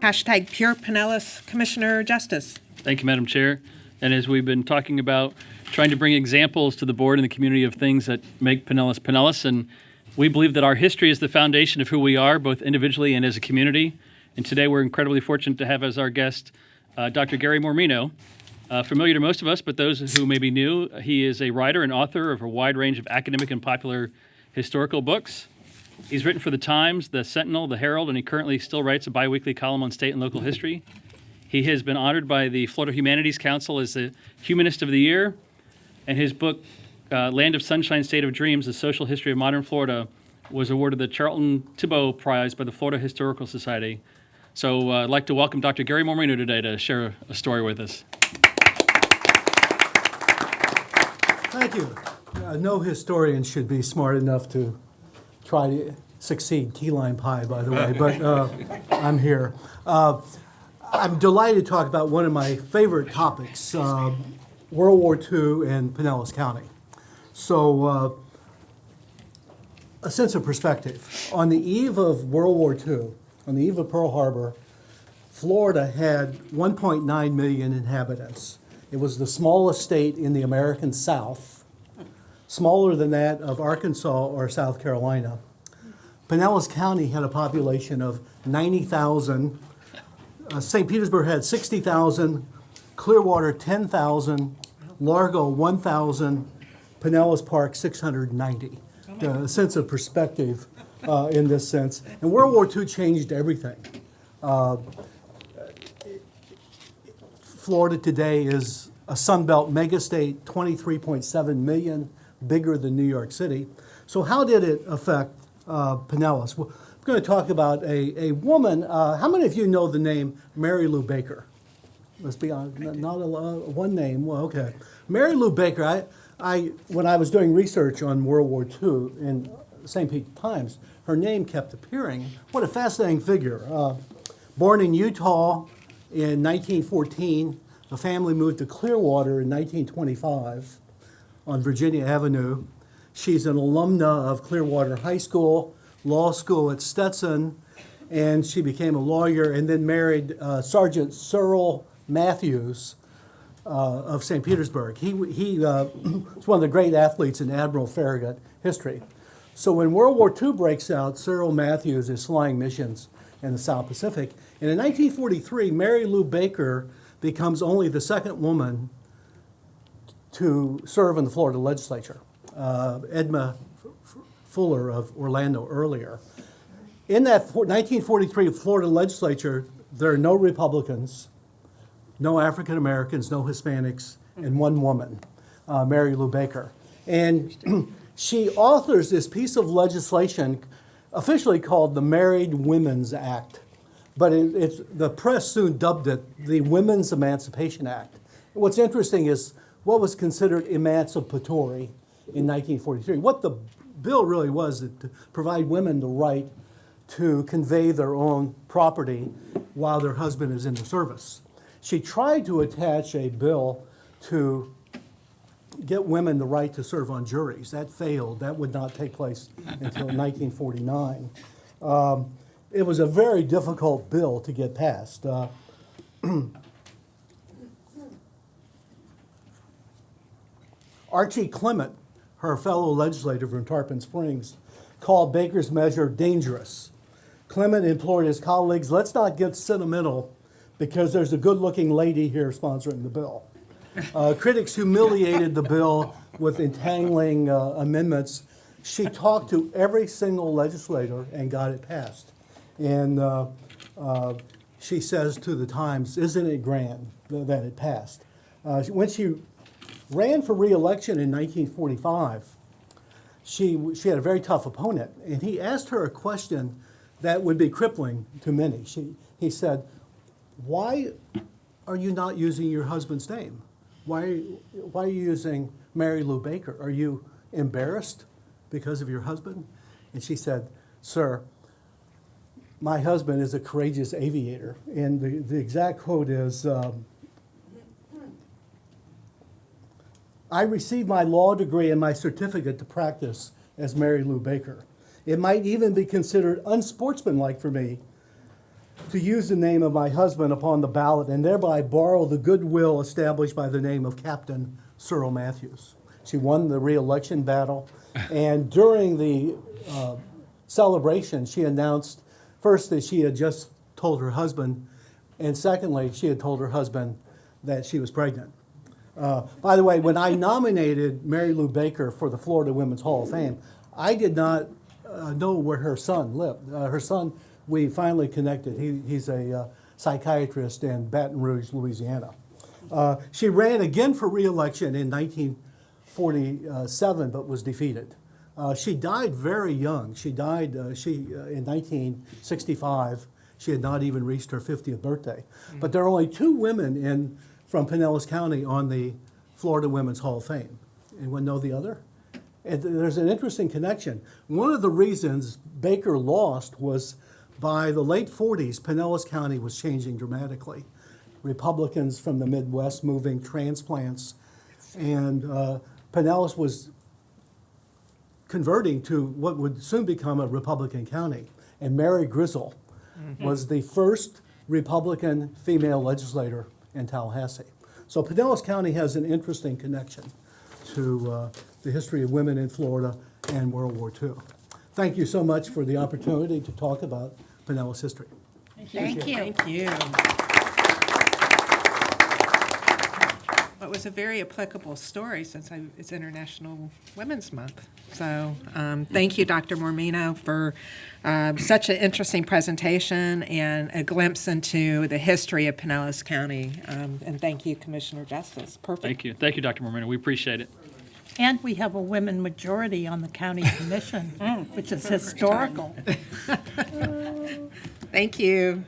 Hashtag Pure Pinellas Commissioner Justice. Thank you, Madam Chair. And as we've been talking about trying to bring examples to the board and the community of things that make Pinellas Pinellas, and we believe that our history is the foundation of who we are, both individually and as a community. And today we're incredibly fortunate to have as our guest Dr. Gary Mormino. Familiar to most of us, but those who may be new, he is a writer and author of a wide range of academic and popular historical books. He's written for The Times, The Sentinel, The Herald, and he currently still writes a biweekly column on state and local history. He has been honored by the Florida Humanities Council as the Humanist of the Year, and his book, Land of Sunshine, State of Dreams, The Social History of Modern Florida, was awarded the Charlton Thibault Prize by the Florida Historical Society. So I'd like to welcome Dr. Gary Mormino today to share a story with us. Thank you. No historian should be smart enough to try to succeed key lime pie, by the way, but I'm here. I'm delighted to talk about one of my favorite topics, World War II and Pinellas County. So, a sense of perspective. On the eve of World War II, on the eve of Pearl Harbor, Florida had 1.9 million inhabitants. It was the smallest state in the American South, smaller than that of Arkansas or South Carolina. Pinellas County had a population of 90,000. St. Petersburg had 60,000, Clearwater 10,000, Largo 1,000, Pinellas Park 690. A sense of perspective in this sense. And World War II changed everything. Florida today is a Sunbelt megastate, 23.7 million, bigger than New York City. So how did it affect Pinellas? Well, I'm going to talk about a woman. How many of you know the name Mary Lou Baker? Let's be honest, not one name. Well, okay. Mary Lou Baker, when I was doing research on World War II in St. Pete Times, her name kept appearing. What a fascinating figure. Born in Utah in 1914, the family moved to Clearwater in 1925 on Virginia Avenue. She's an alumna of Clearwater High School, law school at Stetson, and she became a lawyer and then married Sergeant Cyril Matthews of St. Petersburg. He was one of the great athletes in Admiral Farragut history. So when World War II breaks out, Cyril Matthews is flying missions in the South Pacific. And in 1943, Mary Lou Baker becomes only the second woman to serve in the Florida legislature. Edma Fuller of Orlando earlier. In that 1943 Florida legislature, there are no Republicans, no African Americans, no Hispanics, and one woman, Mary Lou Baker. And she authors this piece of legislation officially called the Married Women's Act, but the press soon dubbed it the Women's Emancipation Act. What's interesting is what was considered emancipatory in 1943. What the bill really was to provide women the right to convey their own property while their husband is in the service. She tried to attach a bill to get women the right to serve on juries. That failed. That would not take place until 1949. It was a very difficult bill to get passed. Archie Clement, her fellow legislator from Tarpon Springs, called Baker's measure dangerous. Clement implored his colleagues, let's not get sentimental because there's a good-looking lady here sponsoring the bill. Critics humiliated the bill with entangling amendments. She talked to every single legislator and got it passed. And she says to the Times, isn't it grand that it passed? When she ran for re-election in 1945, she had a very tough opponent, and he asked her a question that would be crippling to many. He said, why are you not using your husband's name? Why are you using Mary Lou Baker? Are you embarrassed because of your husband? And she said, sir, my husband is a courageous aviator. And the exact quote is, I received my law degree and my certificate to practice as Mary Lou Baker. It might even be considered unsportsmanlike for me to use the name of my husband upon the ballot and thereby borrow the goodwill established by the name of Captain Cyril Matthews. She won the re-election battle, and during the celebration, she announced first that she had just told her husband, and secondly, she had told her husband that she was pregnant. By the way, when I nominated Mary Lou Baker for the Florida Women's Hall of Fame, I did not know where her son lived. Her son, we finally connected. He's a psychiatrist in Baton Rouge, Louisiana. She ran again for re-election in 1947, but was defeated. She died very young. She died in 1965. She had not even reached her 50th birthday. But there are only two women from Pinellas County on the Florida Women's Hall of Fame. Anyone know the other? And there's an interesting connection. One of the reasons Baker lost was by the late 40s, Pinellas County was changing dramatically. Republicans from the Midwest moving, transplants, and Pinellas was converting to what would soon become a Republican county. And Mary Grizzle was the first Republican female legislator in Tallahassee. So Pinellas County has an interesting connection to the history of women in Florida and World War II. Thank you so much for the opportunity to talk about Pinellas history. Thank you. Thank you. Well, it was a very applicable story since it's International Women's Month. So thank you, Dr. Mormino, for such an interesting presentation and a glimpse into the history of Pinellas County. And thank you, Commissioner Justice. Perfect. Thank you. Thank you, Dr. Mormino. We appreciate it. And we have a women majority on the county commission, which is historical. Thank you.